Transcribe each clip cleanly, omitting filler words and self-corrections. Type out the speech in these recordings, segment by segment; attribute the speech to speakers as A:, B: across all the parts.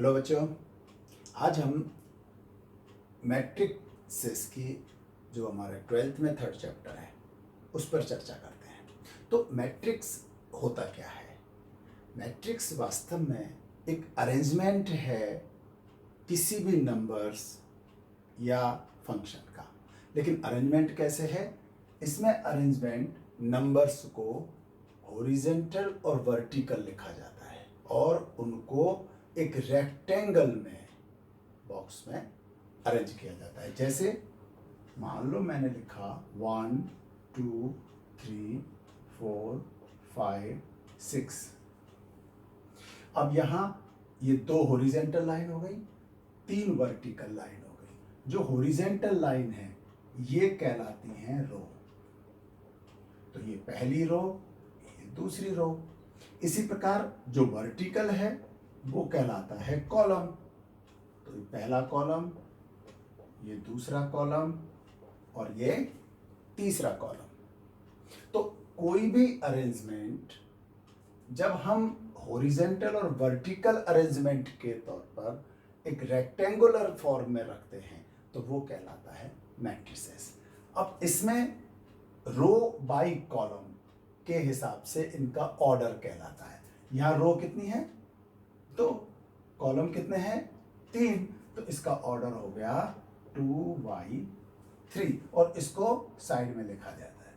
A: Hello बच्चों, आज हम मैट्रिक्सेस की जो हमारे 12th में 3rd चैप्टर है उस पर चर्चा करते हैं। तो मैट्रिक्स होता क्या है? मैट्रिक्स वास्तव में एक अरेंजमेंट है किसी भी नंबर्स या फंक्शन का। लेकिन अरेंजमेंट कैसे है? इसमें अरेंजमेंट नंबर्स को हॉरिजॉन्टल और वर्टिकल लिखा जाता है और उनको एक रेक्टेंगल में बॉक्स में अरेंज किया जाता है। जैसे मान लो मैंने लिखा 1 2 3 4 5 6। अब यहाँ ये 2 हॉरिजॉन्टल लाइन हो गई, 3 वर्टिकल लाइन हो गई। जो हॉरिजॉन्टल लाइन है ये कहलाती हैं रो। तो ये पहली रो, ये दूसरी रो। इसी प्रकार जो वर्टिकल है वो कहलाता है कॉलम। तो ये पहला कॉलम, ये दूसरा कॉलम और ये तीसरा कॉलम। तो कोई भी अरेंजमेंट जब हम हॉरिजॉन्टल और वर्टिकल अरेंजमेंट के तौर पर एक रेक्टेंगुलर फॉर्म में रखते हैं तो वो कहलाता है मैट्रिसेस। अब इसमें रो बाय कॉलम के हिसाब से इनका ऑर्डर कहलाता है। यहाँ रो कितनी है? 2। कॉलम कितने हैं? 3। तो इसका ऑर्डर हो गया 2/3 और इसको साइड में लिखा जाता है,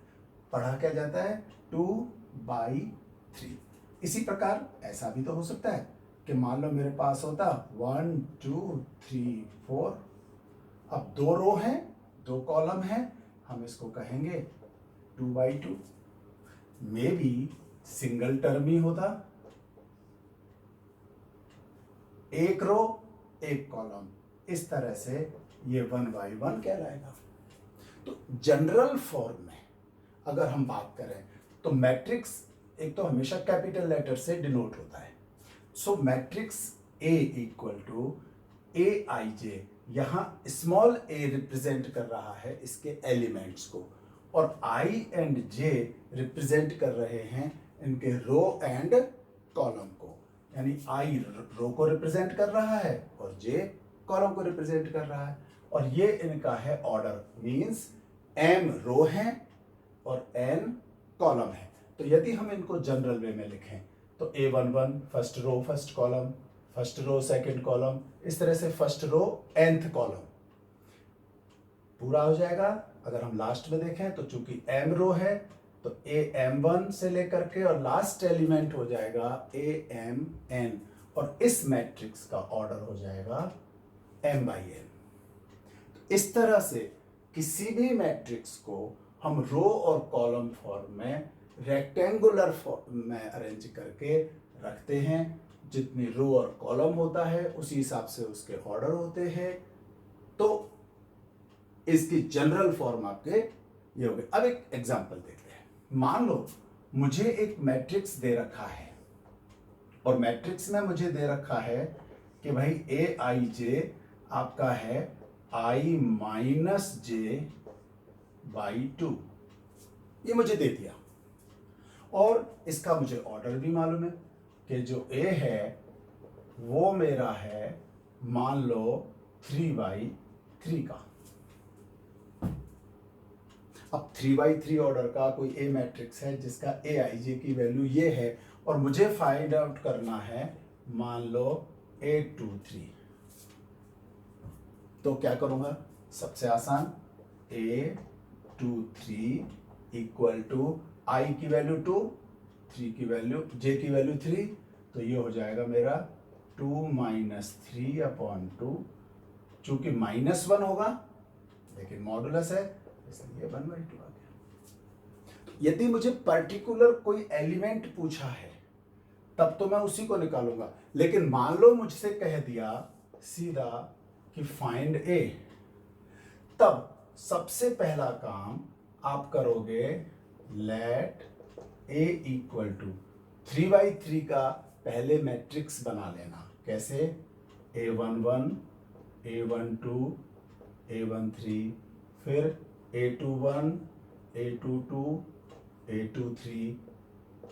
A: पढ़ा क्या जाता है? 2/3। इसी प्रकार ऐसा भी तो हो सकता है कि मान लो मेरे पास होता 1 2 3 4। अब 2 रो हैं, 2 कॉलम हैं, हम इसको कहेंगे 2/2। मे बी सिंगल टर्म ही होता, 1 रो 1 कॉलम, इस तरह से ये 1/1 कहलाएगा। तो जनरल फॉर्म में अगर हम बात करें तो मैट्रिक्स एक तो हमेशा कैपिटल लेटर से डिनोट होता है। So matrix A equal to AIJ, यहाँ स्मॉल a रिप्रेजेंट कर रहा है इसके एलिमेंट्स को और I एंड J रिप्रेजेंट कर रहे हैं इनके रो एंड कॉलम को। यानी I रो को रिप्रेजेंट कर रहा है और J कॉलम को रिप्रेजेंट कर रहा है और ये इनका है ऑर्डर। मींस M रो है और N कॉलम है। तो यदि हम इनको जनरल वे में लिखें तो A11 first row first column, first row second column, इस तरह से फर्स्ट रो nth कॉलम पूरा हो जाएगा। अगर हम लास्ट में देखें तो चूंकि M रो है तो AM1 से लेकर के और लास्ट एलिमेंट हो जाएगा AMN और इस मैट्रिक्स का ऑर्डर हो जाएगा M/N। तो इस तरह से किसी भी मैट्रिक्स को हम रो और कॉलम फॉर्म में रेक्टेंगुलर फॉर्म में अरेंज करके रखते हैं। जितनी रो और कॉलम होता है उसी हिसाब से उसके ऑर्डर होते हैं। तो इसकी जनरल फॉर्म आपके ये हो गए। अब एक एग्जांपल देखते हैं। मान लो मुझे एक मैट्रिक्स दे रखा है और मैट्रिक्स में मुझे दे रखा है कि भाई AIJ आपका है I-J/2। ये मुझे दे दिया और इसका मुझे ऑर्डर भी मालूम है कि जो A है वो मेरा है मान लो 3/3 का। अब 3/3 ऑर्डर का कोई A मैट्रिक्स है जिसका AIJ की वैल्यू ये है और मुझे फाइंड आउट करना है मान लो 823। तो क्या करूंगा? सबसे आसान, A23 इक्वल टू I की वैल्यू 2, 3 की वैल्यू, J की वैल्यू 3, तो ये हो जाएगा मेरा 2 - 3/2। चूंकि -1 होगा लेकिन मॉडुलस है इसलिए 1/2 आ गया। तो यदि मुझे पर्टिकुलर कोई एलिमेंट पूछा है तब तो मैं उसी को निकालूंगा। लेकिन मान लो मुझसे कह दिया सीधा कि फाइंड A, तब सबसे पहला काम आप करोगे लेट A इक्वल टू 3/3 का पहले मैट्रिक्स बना लेना। कैसे? A11 A12 A13, फिर A21 A22 A23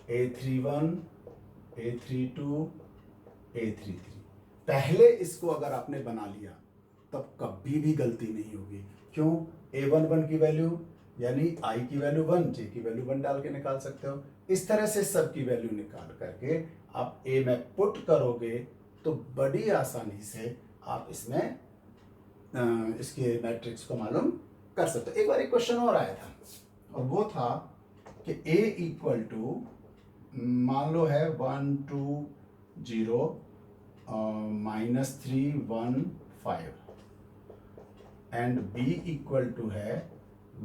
A: A31 A32 A33। पहले इसको अगर आपने बना लिया तब कभी भी गलती नहीं होगी। क्यों? a11 की वैल्यू यानी i की वैल्यू 1, j की वैल्यू 1 डाल के निकाल सकते हो। इस तरह से सब की वैल्यू निकाल करके आप a में पुट करोगे तो बड़ी आसानी से आप इसमें इसके मैट्रिक्स को मालूम कर सकते हो। एक बार एक क्वेश्चन और आया था और वो था कि a इक्वल टू मान लो है 1 2 0 -3 1 5 एंड b इक्वल टू है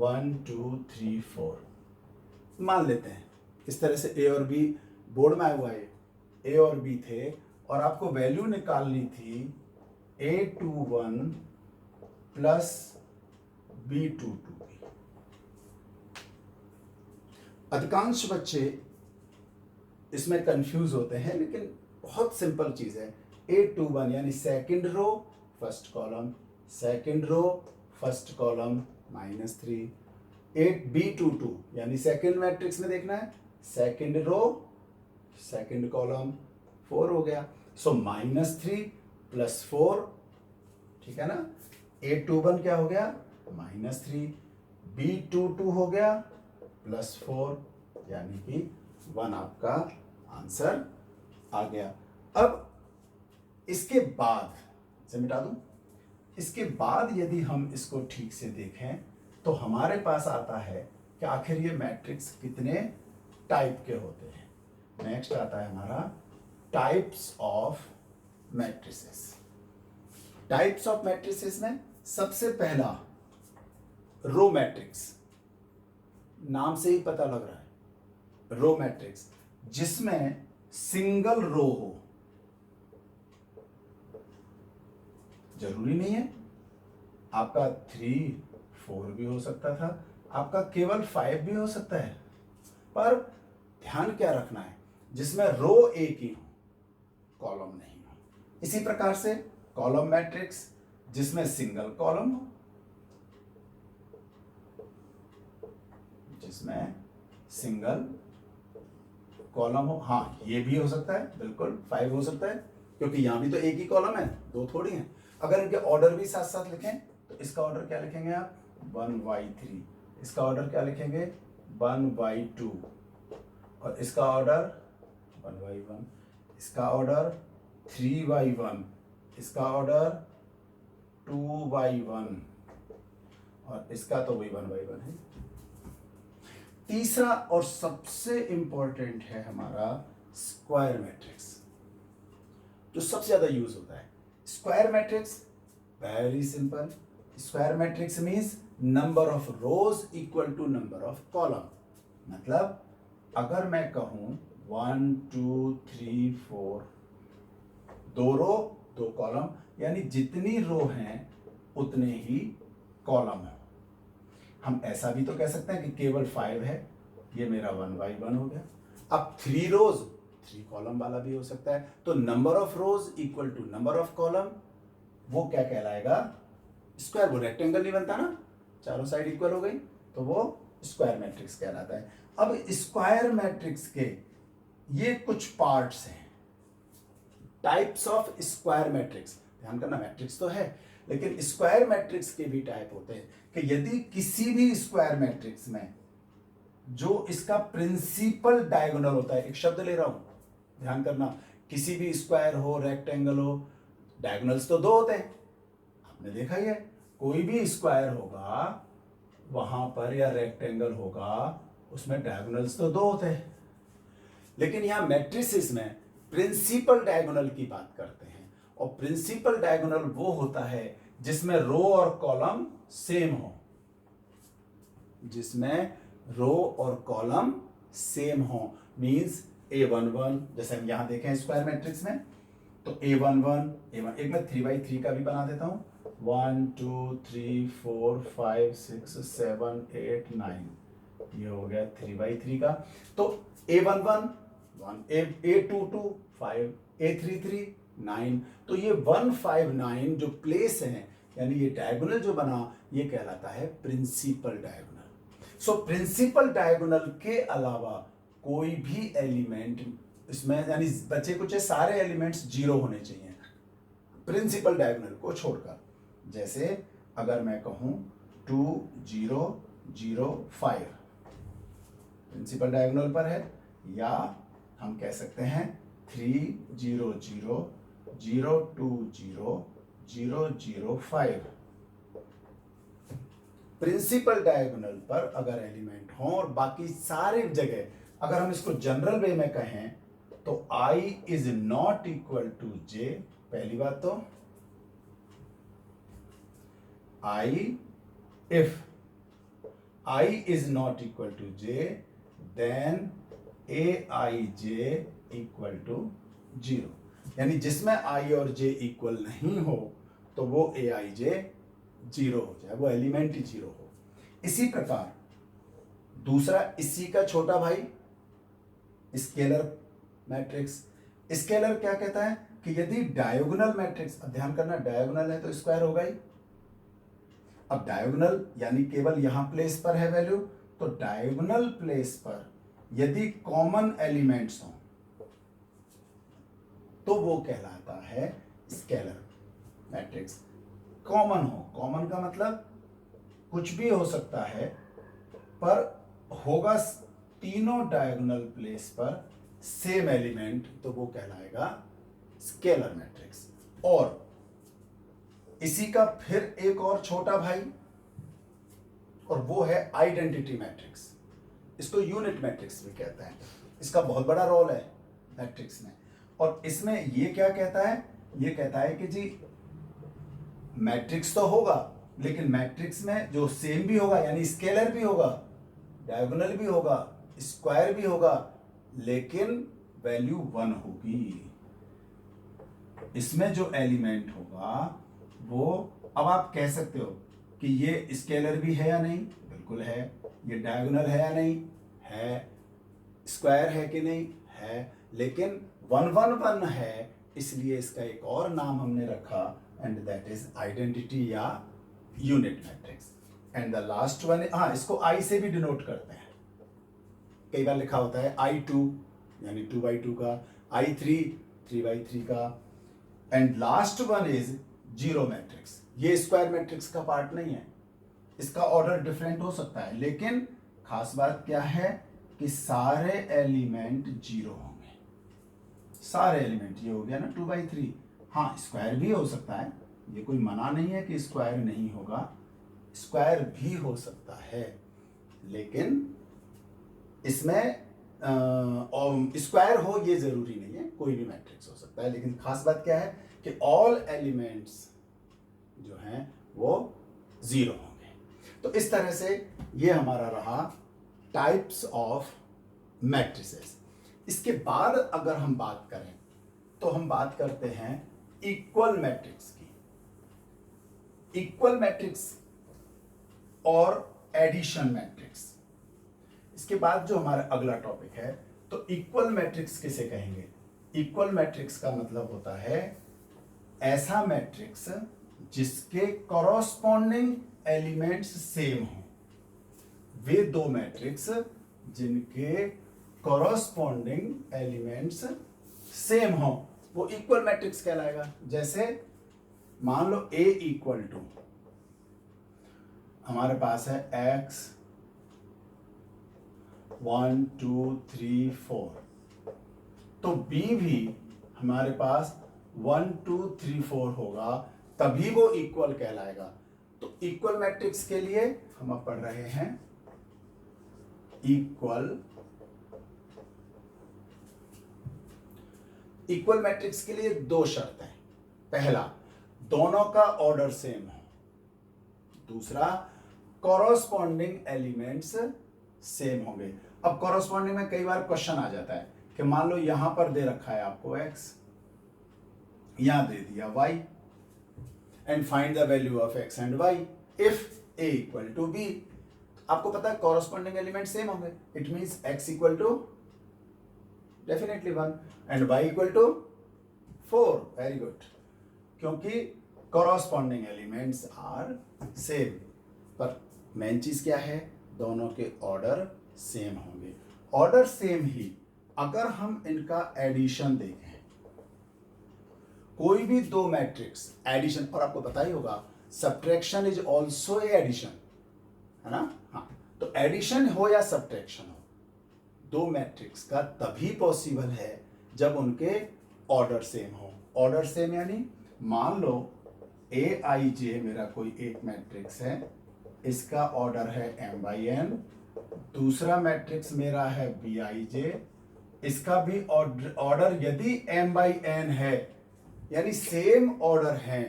A: 1 2 3 4 मान लेते हैं। इस तरह से a और b बोर्ड में आया हुआ है, a और b थे और आपको वैल्यू निकालनी थी a21 प्लस b22 की। अधिकांश बच्चे इसमें कंफ्यूज होते हैं, लेकिन बहुत सिंपल चीज है। a21 यानी second row first column, second row first column -3। b22 यानी सेकंड मैट्रिक्स में देखना है, सेकंड रो सेकंड कॉलम 4 हो गया। सो -3 प्लस 4, ठीक है ना। a21 क्या हो गया? -3। b22 हो गया +4 यानी कि 1 आपका आंसर आ गया। अब इसके बाद से मिटा दूं, इसके बाद यदि हम इसको ठीक से देखें तो हमारे पास आता है कि आखिर ये मैट्रिक्स कितने टाइप के होते हैं। नेक्स्ट आता है हमारा types of matrices. Types of matrices में सबसे पहला रो मैट्रिक्स, नाम से ही पता लग रहा है रो मैट्रिक्स, जिसमें सिंगल रो हो। जरूरी नहीं है आपका 3 4 भी हो सकता था, आपका केवल 5 भी हो सकता है, पर ध्यान क्या रखना है, जिसमें रो एक ही हो, कॉलम नहीं हो। इसी प्रकार से कॉलम मैट्रिक्स जिसमें सिंगल कॉलम हो, जिसमें सिंगल कॉलम हो। हाँ, ये भी हो सकता है, बिल्कुल 5 हो सकता है, क्योंकि यहां भी तो एक ही कॉलम है, दो थोड़ी है। अगर इनके ऑर्डर भी साथ साथ लिखें तो इसका ऑर्डर क्या लिखेंगे आप? 1y3। इसका ऑर्डर क्या लिखेंगे? 1y2। और इसका ऑर्डर 1y1। इसका ऑर्डर 3y1। इसका ऑर्डर 2y1 और इसका तो वही 1y1 है। तीसरा और सबसे इंपॉर्टेंट है हमारा स्क्वायर मैट्रिक्स, जो सबसे ज्यादा यूज होता है। Square matrix very simple. Square matrix means number of rows equal to number of column. मतलब अगर मैं कहूं 1 2 3 4, 2 रो 2 कॉलम, यानी जितनी रो हैं उतने ही कॉलम है। हम ऐसा भी तो कह सकते हैं कि केवल 5 है, ये मेरा 1y1 हो गया। अब 3 रोज 3 कॉलम वाला भी हो सकता है, तो number of rows equal to number of column, वो क्या कहलाएगा? स्क्वायर। वो रेक्टेंगल नहीं बनता ना, चारों साइड इक्वल हो गई, तो वो स्क्वायर मैट्रिक्स कहलाता है। अब स्क्वायर मैट्रिक्स के ये कुछ पार्ट्स हैं, टाइप्स ऑफ स्क्वायर मैट्रिक्स। ध्यान करना, मैट्रिक्स तो है लेकिन स्क्वायर मैट्रिक्स के भी टाइप होते हैं कि यदि किसी भी स्क्वायर मैट्रिक्स में जो इसका प्रिंसिपल डायगोनल होता है, एक शब्द ले रहा हूं, ध्यान करना, किसी भी स्क्वायर हो, रेक्टेंगल हो, डायगोनल्स तो 2 होते हैं, आपने देखा ही है। कोई भी स्क्वायर होगा वहां पर या रेक्टेंगल होगा, उसमें डायगोनल्स तो 2 होते हैं। लेकिन यहां मैट्रिसेस में प्रिंसिपल डायगोनल की बात करते हैं, और प्रिंसिपल डायगोनल वो होता है जिसमें रो और कॉलम सेम हो, जिसमें रो और कॉलम सेम हो। मींस a11, जैसे हम यहां देखें स्क्वायर मैट्रिक्स में, तो a11 एक मैं 3x3 का भी बना देता हूं, 1 2 3 4 5 6 7 8 9, ये हो गया 3x3 का। तो a11 1, a22 5, a33 9, तो ये 159 जो प्लेस है, यानी ये डायगोनल जो बना, ये कहलाता है principal diagonal. So principal diagonal के अलावा कोई भी एलिमेंट इसमें, यानी बचे कुछ सारे एलिमेंट्स 0 होने चाहिए। प्रिंसिपल डायगोनल को छोड़कर। जैसे अगर मैं कहूं 2 0 0 5 प्रिंसिपल डायगोनल पर है, या हम कह सकते हैं 3 0 0 0 2 0 0 0 5 प्रिंसिपल डायगोनल पर अगर एलिमेंट हो, और बाकी सारी जगह अगर हम इसको जनरल वे में कहें तो i is not equal to j। पहली बात तो if I is not equal to j, then aij equal to 0, यानी जिसमें i और j इक्वल नहीं हो तो वो aij 0 हो जाए, वो एलिमेंट ही 0 हो। इसी प्रकार दूसरा इसी का छोटा भाई स्केलर मैट्रिक्स। स्केलर क्या कहता है कि यदि डायगोनल मैट्रिक्स, ध्यान करना डायगोनल है तो स्क्वायर होगा ही। अब डायगोनल यानी केवल यहां प्लेस पर है वैल्यू, तो डायगोनल प्लेस पर यदि कॉमन एलिमेंट्स हो तो वो कहलाता है स्केलर मैट्रिक्स। कॉमन हो, कॉमन का मतलब कुछ भी हो सकता है, पर होगा तीनों डायगोनल प्लेस पर सेम एलिमेंट, तो वो कहलाएगा स्केलर मैट्रिक्स। और इसी का फिर एक और छोटा भाई, और वो है आइडेंटिटी मैट्रिक्स। इसको यूनिट मैट्रिक्स भी कहते हैं। इसका बहुत बड़ा रोल है मैट्रिक्स में। और इसमें ये क्या कहता है, ये कहता है कि जी मैट्रिक्स तो होगा, लेकिन मैट्रिक्स में जो सेम भी होगा, यानी स्केलर भी होगा, डायगोनल भी होगा, स्क्वायर भी होगा, लेकिन वैल्यू 1 होगी। इसमें जो एलिमेंट होगा वो, अब आप कह सकते हो कि ये स्केलर भी है या नहीं, बिल्कुल है। ये डायगोनल है या नहीं, है। स्क्वायर है कि नहीं, है। लेकिन 1 1 1 है, इसलिए इसका एक और नाम हमने रखा, एंड दैट इज आइडेंटिटी या unit matrix. And the last one, हाँ, इसको आई से भी डिनोट करते हैं। कई बार लिखा होता है I2 यानी 2/2 का, I3 3/3 का, and last one is zero matrix. ये स्क्वायर मैट्रिक्स का पार्ट नहीं है, इसका ऑर्डर डिफरेंट हो सकता है, लेकिन खास बात क्या है कि सारे एलिमेंट जीरो होंगे। सारे एलिमेंट, ये हो गया ना 2/3। हाँ, स्क्वायर भी हो सकता है, ये कोई मना नहीं है कि स्क्वायर नहीं होगा, स्क्वायर भी हो सकता है, लेकिन इसमें स्क्वायर हो ये जरूरी नहीं है, कोई भी मैट्रिक्स हो सकता है। लेकिन खास बात क्या है कि ऑल एलिमेंट्स जो हैं वो जीरो होंगे। तो इस तरह से ये हमारा रहा टाइप्स ऑफ मैट्रिसेस। इसके बाद अगर हम बात करें तो हम बात करते हैं इक्वल मैट्रिक्स की। इक्वल मैट्रिक्स और एडिशन मैट्रिक्स। इसके बाद जो हमारा अगला टॉपिक है, तो इक्वल मैट्रिक्स किसे कहेंगे? इक्वल मैट्रिक्स का मतलब होता है ऐसा मैट्रिक्स जिसके कॉरस्पॉन्डिंग एलिमेंट्स सेम हो। वे दो मैट्रिक्स जिनके कॉरस्पॉन्डिंग एलिमेंट्स सेम हो, वो इक्वल मैट्रिक्स कहलाएगा। जैसे मान लो A इक्वल टू, हमारे पास है x 1 2 3 4, तो B भी हमारे पास 1 2 3 4 होगा, तभी वो इक्वल कहलाएगा। तो इक्वल मैट्रिक्स के लिए हम अब पढ़ रहे हैं इक्वल मैट्रिक्स के लिए दो शर्त हैं। पहला, दोनों का ऑर्डर सेम हो। दूसरा, कॉरस्पॉन्डिंग एलिमेंट्स सेम होंगे। अब कॉरस्पॉन्डिंग में कई बार क्वेश्चन आ जाता है कि मान लो यहां पर दे रखा है आपको x, यहां दे दिया y, and find the value of x and y if a equal to b। आपको पता है कॉरस्पॉन्डिंग एलिमेंट सेम होंगे, it means x equal to definitely 1 and y equal to 4। Very good, क्योंकि कॉरस्पॉन्डिंग एलिमेंट्स आर सेम। पर main चीज क्या है, दोनों के ऑर्डर सेम होंगे। ऑर्डर सेम ही अगर हम इनका एडिशन देखें, कोई भी दो मैट्रिक्स एडिशन, और आपको पता ही होगा subtraction is also a addition, है ना। हाँ, तो एडिशन हो या सब्ट्रैक्शन हो, दो मैट्रिक्स का तभी पॉसिबल है जब उनके ऑर्डर सेम हो। ऑर्डर सेम यानी मान लो ए आई जे मेरा कोई एक मैट्रिक्स है, इसका ऑर्डर है m बाई n, दूसरा मैट्रिक्स मेरा है बी आई जे, इसका भी ऑर्डर यदि m बाई n है, यानी सेम ऑर्डर हैं,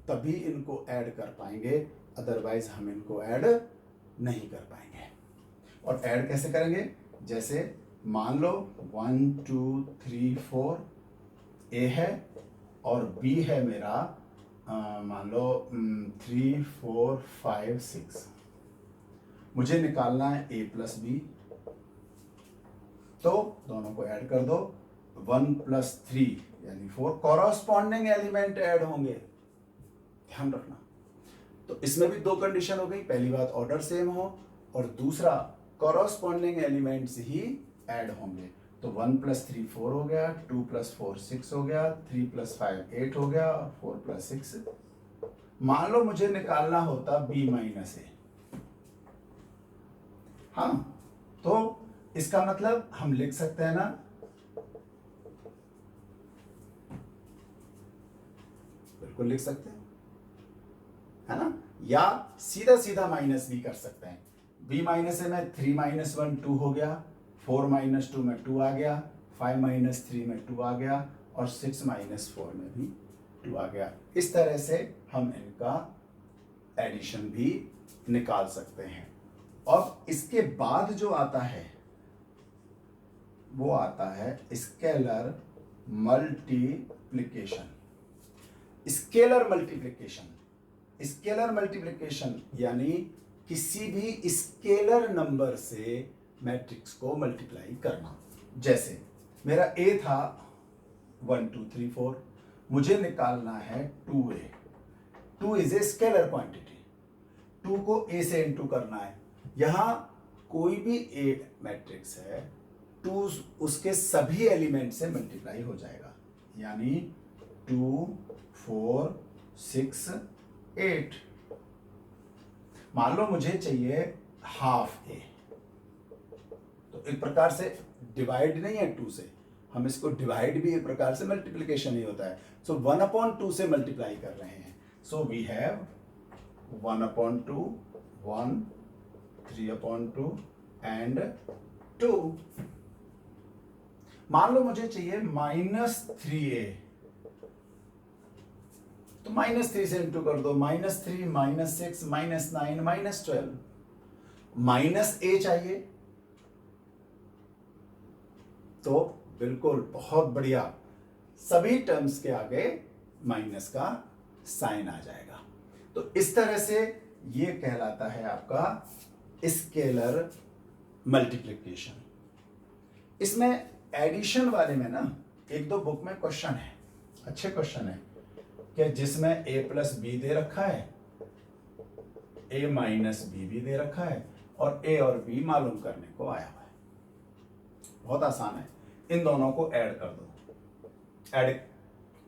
A: तभी इनको ऐड कर पाएंगे, अदरवाइज हम इनको ऐड नहीं कर पाएंगे। और ऐड कैसे करेंगे, जैसे मान लो 1 2 3 4 ए है और बी है मेरा मान लो 3 4 5 6, मुझे निकालना है ए प्लस बी, तो दोनों को ऐड कर दो, 1 प्लस 3 यानी 4, कॉरस्पॉन्डिंग एलिमेंट ऐड होंगे, ध्यान रखना। तो इसमें भी दो कंडीशन हो गई, पहली बात ऑर्डर सेम हो और दूसरा कॉरस्पॉन्डिंग एलिमेंट्स ही ऐड होंगे। तो 1 प्लस 3 4 हो गया, 2 प्लस 4 6 हो गया, 3 प्लस 5 8 हो गया और 4 प्लस 6। मान लो मुझे निकालना होता b माइनस ए, हाँ, तो इसका मतलब हम लिख सकते हैं ना, बिल्कुल लिख सकते हैं, है ना, या सीधा सीधा माइनस भी कर सकते हैं। b माइनस ए में 3 माइनस 1 2 हो गया, 4 माइनस 2 में 2 आ गया, 5 माइनस 3 में 2 आ गया और 6 माइनस 4 में भी 2 आ गया। इस तरह से हम इनका एडिशन भी निकाल सकते हैं। और इसके बाद जो आता है वो आता है scalar multiplication. Scalar multiplication, scalar multiplication यानी किसी भी स्केलर नंबर से मैट्रिक्स को मल्टीप्लाई करना। जैसे मेरा ए था 1 2 3 4, मुझे निकालना है 2a, 2 is a scalar quantity, 2 को a से इंटू करना है। यहां कोई भी a मैट्रिक्स है, 2 उसके सभी एलिमेंट से मल्टीप्लाई हो जाएगा, यानी 2 4 6 8। मान लो मुझे चाहिए हाफ ए, तो एक प्रकार से डिवाइड नहीं है 2 से, हम इसको डिवाइड भी एक प्रकार से मल्टीप्लिकेशन ही होता है। सो 1/2 से मल्टीप्लाई कर रहे हैं, सो वी हैव 1/2 1 3/2 एंड 2। मान लो मुझे चाहिए -3a, तो -3 से इंटू कर दो, -3 -6 -9 -12, -a चाहिए, तो बिल्कुल बहुत बढ़िया, सभी टर्म्स के आगे माइनस का साइन आ जाएगा। तो इस तरह से ये कहलाता है आपका स्केलर मल्टीप्लिकेशन। इसमें एडिशन वाले में ना एक दो बुक में क्वेश्चन है, अच्छे क्वेश्चन है, कि जिसमें a प्लस बी दे रखा है, a माइनस बी भी दे रखा है और a और b मालूम करने को आया हुआ है। बहुत आसान है, इन दोनों को ऐड कर दो,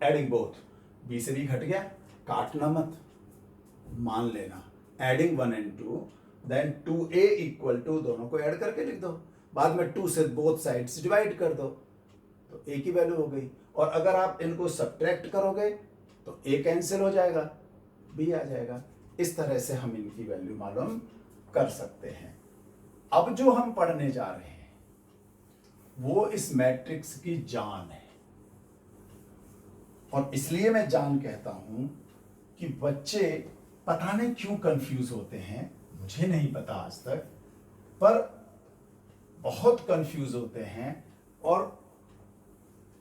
A: एडिंग बोथ, b से b घट गया, काटना मत, मान लेना, adding 1 and 2, then 2a equal to, दोनों को ऐड करके लिख दो, बाद में 2 से बोथ साइड्स डिवाइड कर दो, तो a की वैल्यू हो गई। और अगर आप इनको सब्ट्रैक्ट करोगे तो a कैंसिल हो जाएगा, b आ जाएगा। इस तरह से हम इनकी वैल्यू मालूम कर सकते हैं। अब जो हम पढ़ने जा रहे हैं वो इस मैट्रिक्स की जान है, और इसलिए मैं जान कहता हूं कि बच्चे पता नहीं क्यों कंफ्यूज होते हैं, मुझे नहीं पता आज तक, पर बहुत कंफ्यूज होते हैं। और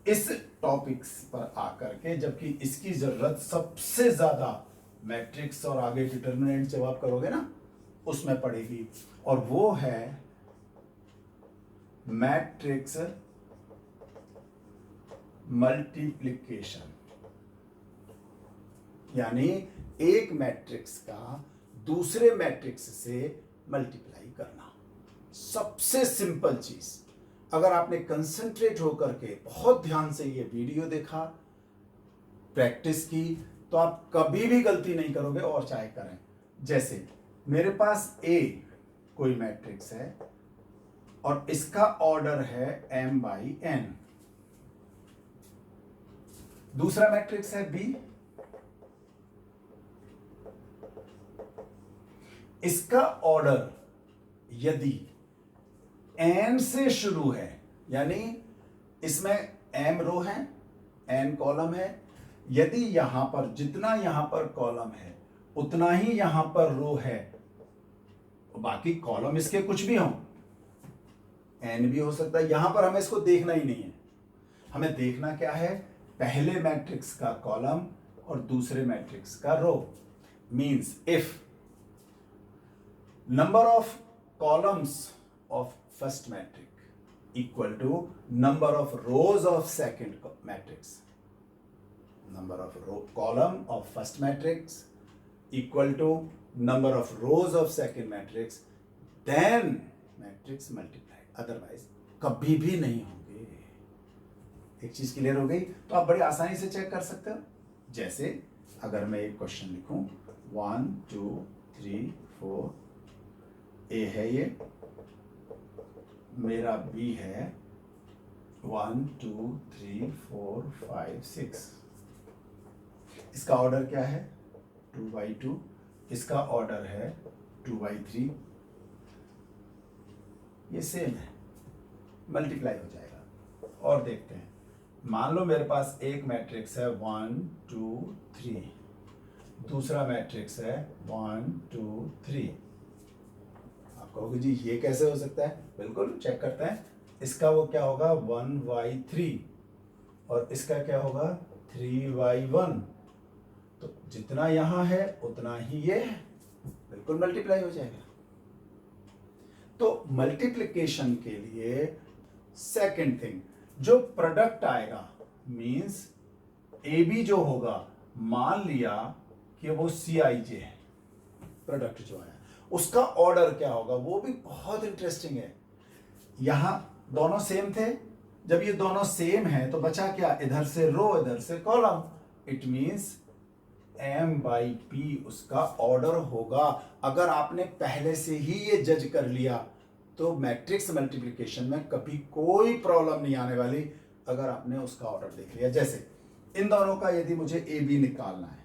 A: इस टॉपिक्स पर आकर के, जबकि इसकी जरूरत सबसे ज्यादा मैट्रिक्स और आगे डिटरमिनेंट जब आप करोगे ना उसमें पड़ेगी, और वो है मैट्रिक्स मल्टीप्लिकेशन, यानी एक मैट्रिक्स का दूसरे मैट्रिक्स से मल्टीप्लाई करना। सबसे सिंपल चीज, अगर आपने कंसंट्रेट होकर के बहुत ध्यान से ये वीडियो देखा प्रैक्टिस की तो आप कभी भी गलती नहीं करोगे, और चाहे करें। जैसे मेरे पास ए कोई मैट्रिक्स है और इसका ऑर्डर है m/n। दूसरा मैट्रिक्स है बी, इसका ऑर्डर यदि n से शुरू है, यानी इसमें m रो है, n कॉलम है, यदि यहां पर जितना यहां पर कॉलम है उतना ही यहां पर रो है, बाकी कॉलम इसके कुछ भी हो, n भी हो सकता है, यहां पर हमें इसको देखना ही नहीं है। हमें देखना क्या है, पहले मैट्रिक्स का कॉलम और दूसरे मैट्रिक्स का row. Means if number of columns of first matrix equal to number of rows of second matrix, number of column of first matrix equal to number of rows of second matrix, then matrix multiplied, otherwise कभी भी नहीं होंगे। एक चीज clear हो गई? तो आप बड़ी आसानी से चेक कर सकते हो। जैसे अगर मैं एक क्वेश्चन लिखूं 1 2 3 4, ए है ये, मेरा बी है 1 2 3 4 5 6, इसका ऑर्डर क्या है 2/2, इसका ऑर्डर है 2/3, ये सेम है, मल्टीप्लाई हो जाएगा। और देखते हैं, मान लो मेरे पास एक मैट्रिक्स है 1 2 3, दूसरा मैट्रिक्स है 1 2 3। आप कहोगे जी ये कैसे हो सकता है? बिल्कुल, चेक करते हैं। इसका वो क्या होगा 1/3 और इसका क्या होगा 3/1। तो जितना यहां है उतना ही ये है, बिल्कुल मल्टीप्लाई हो जाएगा। तो मल्टीप्लिकेशन के लिए सेकंड थिंग, जो प्रोडक्ट आएगा मींस ए बी जो होगा, मान लिया कि वो CIJ है, प्रोडक्ट जो आया उसका ऑर्डर क्या होगा, वो भी बहुत इंटरेस्टिंग है। यहां दोनों सेम थे, जब ये दोनों सेम है तो बचा क्या, इधर से रो इधर से कॉलम, इट मींस m/p उसका ऑर्डर होगा। अगर आपने पहले से ही ये जज कर लिया तो मैट्रिक्स मल्टीप्लिकेशन में कभी कोई प्रॉब्लम नहीं आने वाली, अगर आपने उसका ऑर्डर देख लिया। जैसे इन दोनों का यदि मुझे ए बी निकालना है,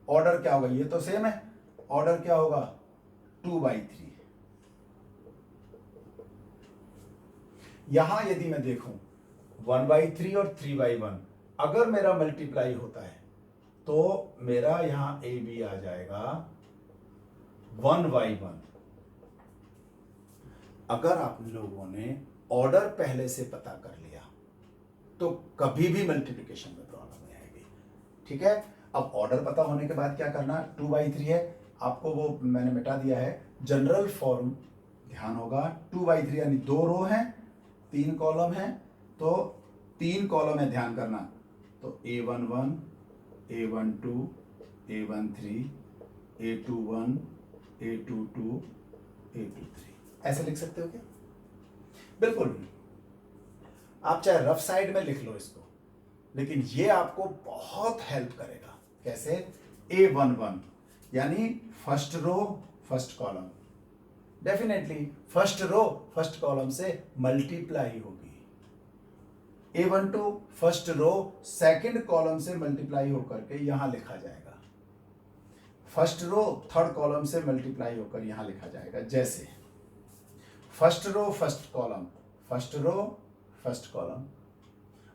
A: ऑर्डर क्या होगा, ये तो सेम है, ऑर्डर क्या होगा 2/3। यहां यदि मैं देखूं 1/3 और 3/1, अगर मेरा मल्टीप्लाई होता है तो मेरा यहां ए बी आ जाएगा 1/1। अगर आप लोगों ने ऑर्डर पहले से पता कर लिया तो कभी भी मल्टीप्लिकेशन में प्रॉब्लम नहीं आएगी। ठीक है, अब ऑर्डर पता होने के बाद क्या करना, 2/3 है, आपको वो मैंने मिटा दिया है, जनरल फॉर्म ध्यान होगा। 2/3 यानी 2 रो हैं 3 कॉलम हैं, तो 3 कॉलम है, ध्यान करना। तो A11 A12 A13 A21 A22 A23 ऐसे लिख सकते हो क्या? बिल्कुल, आप चाहे रफ साइड में लिख लो इसको, लेकिन ये आपको बहुत हेल्प करेगा। कैसे? A11 यानी first row first column, definitely first row first column से मल्टीप्लाई होगी। A12 first row second column से मल्टीप्लाई होकर के यहां लिखा जाएगा, फर्स्ट रो थर्ड कॉलम से मल्टीप्लाई होकर यहां लिखा जाएगा। जैसे first row first column, first row first column.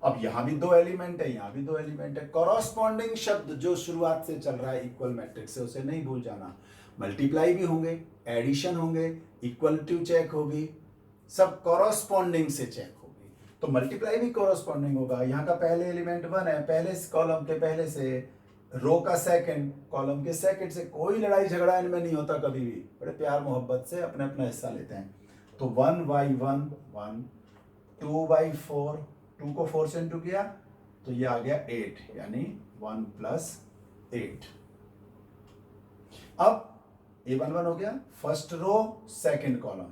A: अब यहां भी 2 एलिमेंट है, यहां भी 2 एलिमेंट है, कॉरस्पॉन्डिंग शब्द जो शुरुआत से चल रहा है इक्वल मैट्रिक्स से, उसे नहीं भूल जाना। मल्टीप्लाई भी होंगे, एडिशन होंगे, इक्वलिटी चेक होगी, सब कॉरस्पॉन्डिंग से चेक होगी। तो मल्टीप्लाई भी कॉरस्पॉन्डिंग होगा। यहाँ का पहले एलिमेंट 1 है, पहले कॉलम के पहले से, रो का सेकंड कॉलम के सेकंड से। कोई लड़ाई झगड़ा इनमें नहीं होता कभी भी, बड़े प्यार मोहब्बत से अपने अपना हिस्सा लेते हैं। तो 1/1 1, 2/4, 2 को 4 से इंटू किया तो ये आ गया 8, यानी 1 + 8। अब A11 हो गया, first row second column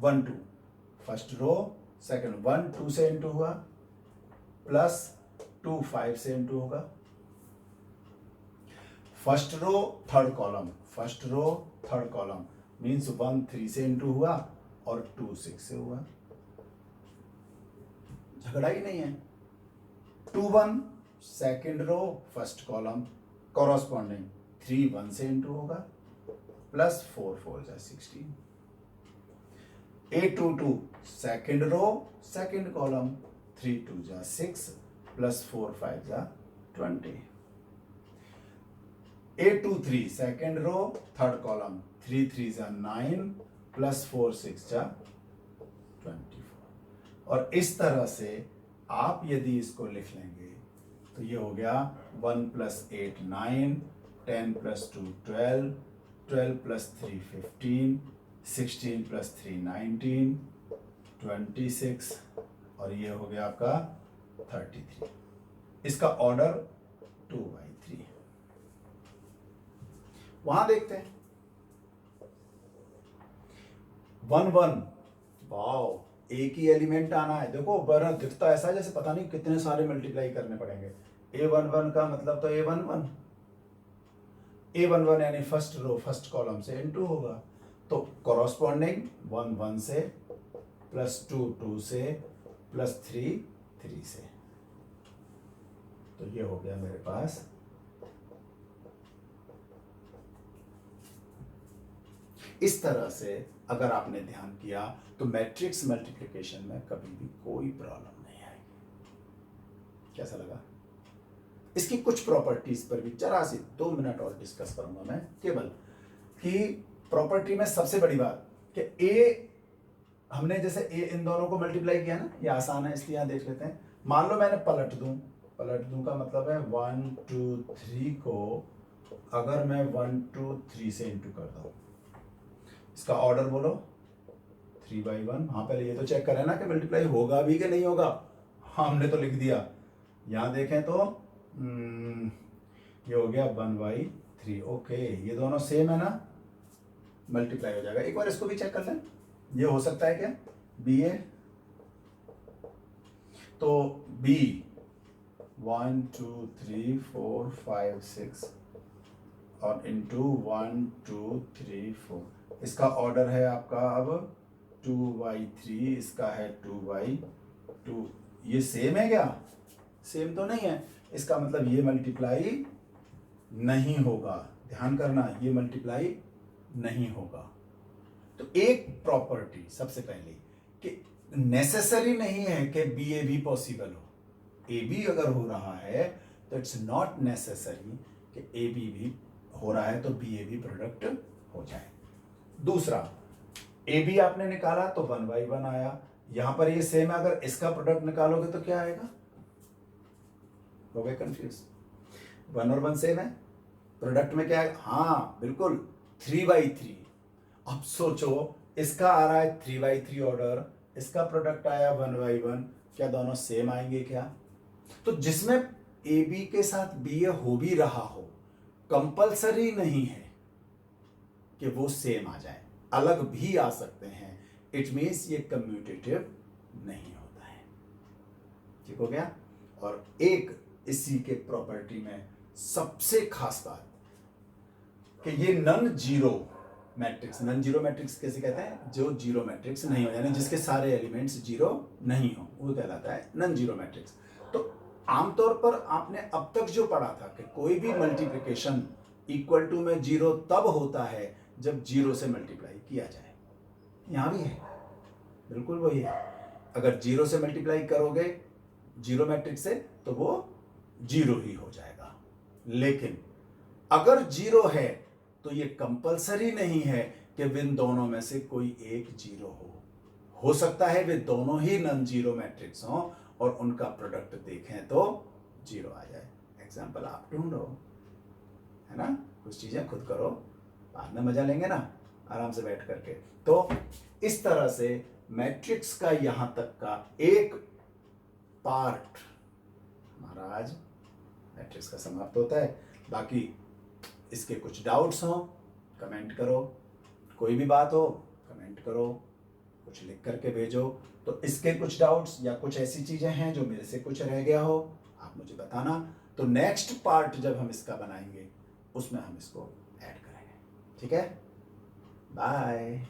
A: 1 2, first row second 1 2 से इंटू हुआ, प्लस 2 5 से इंटू होगा। First row third column, first row third column means 1 3 से इंटू हुआ और 2 6 से हुआ, झगड़ा ही नहीं है। 2 1 second row first column corresponding 3 1 से इंटू होगा plus 4 4 16। A22 second row second column 3 2 6 plus 4 5 20। A23 second row third column 3 3 9 plus 4 6 24। और इस तरह से आप यदि इसको लिख लेंगे तो ये हो गया 1 प्लस 8 9, 10 प्लस 2 12, 12 प्लस 3 15, 16 प्लस 3 19, 26 और ये हो गया आपका 33। इसका ऑर्डर 2/3। वहां देखते हैं 1 1, वाओ एक ही एलिमेंट आना है। देखो बड़ा दिखता ऐसा जैसे पता नहीं कितने सारे मल्टीप्लाई करने पड़ेंगे। A11 का मतलब तो A11, A11 यानी फर्स्ट रो फर्स्ट कॉलम से इनटू होगा, तो कॉरस्पॉन्डिंग 1 1 से प्लस 2 2 से प्लस 3 3 से, तो ये हो गया मेरे पास। इस तरह से अगर आपने ध्यान किया तो मैट्रिक्स मल्टीप्लिकेशन में कभी भी कोई प्रॉब्लम नहीं आएगी। कैसा लगा? इसकी कुछ प्रॉपर्टीज पर भी जरा सी 2 मिनट और डिस्कस करूंगा मैं, केवल कि प्रॉपर्टी में सबसे बड़ी बात कि ए, हमने जैसे ए इन दोनों को मल्टीप्लाई किया ना, ये आसान है इसलिए यहां देख लेते हैं। मान लो मैंने पलट दूं का मतलब है 1 2 3 को अगर मैं 1 2 3 से इंटू कर दूं, इसका ऑर्डर बोलो 3/1। हाँ पहले ये तो चेक करें ना कि मल्टीप्लाई होगा भी कि नहीं होगा। हाँ हमने तो लिख दिया, यहां देखें तो ये हो गया 1/3। ओके ये दोनों सेम है ना, मल्टीप्लाई हो जाएगा। एक बार इसको भी चेक कर लें, ये हो सकता है क्या बी ए, तो बी 1 2 3 4 5 6 और इंटू 1 2 3 4, इसका ऑर्डर है आपका अब 2/3, इसका है 2/2। ये सेम है क्या? सेम तो नहीं है, इसका मतलब ये मल्टीप्लाई नहीं होगा। ध्यान करना, ये मल्टीप्लाई नहीं होगा। तो एक प्रॉपर्टी सबसे पहले कि नेसेसरी नहीं है कि बी ए भी पॉसिबल हो। ए बी अगर हो रहा है तो इट्स नॉट नेसेसरी कि ए बी भी हो रहा है तो बी ए भी प्रोडक्ट हो जाए। दूसरा, ए बी आपने निकाला तो 1/1 आया, यहां पर ये सेम है, अगर इसका प्रोडक्ट निकालोगे तो क्या आएगा? हो गए कंफ्यूज? 1 और 1 सेम है, प्रोडक्ट में क्या है? हाँ बिल्कुल 3/3। अब सोचो इसका आ रहा है 3/3 ऑर्डर, इसका प्रोडक्ट आया 1/1, क्या दोनों सेम आएंगे क्या? तो जिसमें ए बी के साथ बी ए हो भी रहा हो, कंपलसरी नहीं है कि वो सेम आ जाए, अलग भी आ सकते हैं। इट मीन्स ये कम्यूटेटिव नहीं होता है। ठीक हो गया? और एक इसी के प्रॉपर्टी में सबसे खास बात कि ये non zero matrix, non zero matrix कैसे कहते हैं? जो जीरो मैट्रिक्स नहीं हो, यानी जिसके सारे एलिमेंट्स जीरो नहीं हो, वो कहलाता है नॉन जीरो मैट्रिक्स। तो आमतौर पर आपने अब तक जो पढ़ा था कि कोई भी मल्टीप्लिकेशन इक्वल टू में जीरो तब होता है जब जीरो से मल्टीप्लाई किया जाए, यहां भी है बिल्कुल वही है। अगर जीरो से मल्टीप्लाई करोगे जीरो मैट्रिक्स से तो वो जीरो ही हो जाएगा। लेकिन अगर जीरो है तो ये कंपलसरी नहीं है कि इन दोनों में से कोई एक जीरो हो सकता है वे दोनों ही नॉन जीरो मैट्रिक्स हों और उनका प्रोडक्ट देखें तो जीरो आ जाए। एग्जाम्पल आप ढूंढो, है ना, कुछ चीजें खुद करो, बाद में मजा लेंगे ना आराम से बैठ करके। तो इस तरह से मैट्रिक्स का यहां तक का एक पार्ट महाराज मैट्रिक्स का समाप्त होता है। बाकी इसके कुछ डाउट्स हो कमेंट करो, कोई भी बात हो कमेंट करो, कुछ लिख करके भेजो। तो इसके कुछ डाउट्स या कुछ ऐसी चीजें हैं जो मेरे से कुछ रह गया हो आप आप मुझे बताना। तो नेक्स्ट पार्ट जब हम इसका बनाएंगे उसमें हम इसको ऐड करेंगे। ठीक है, बाय।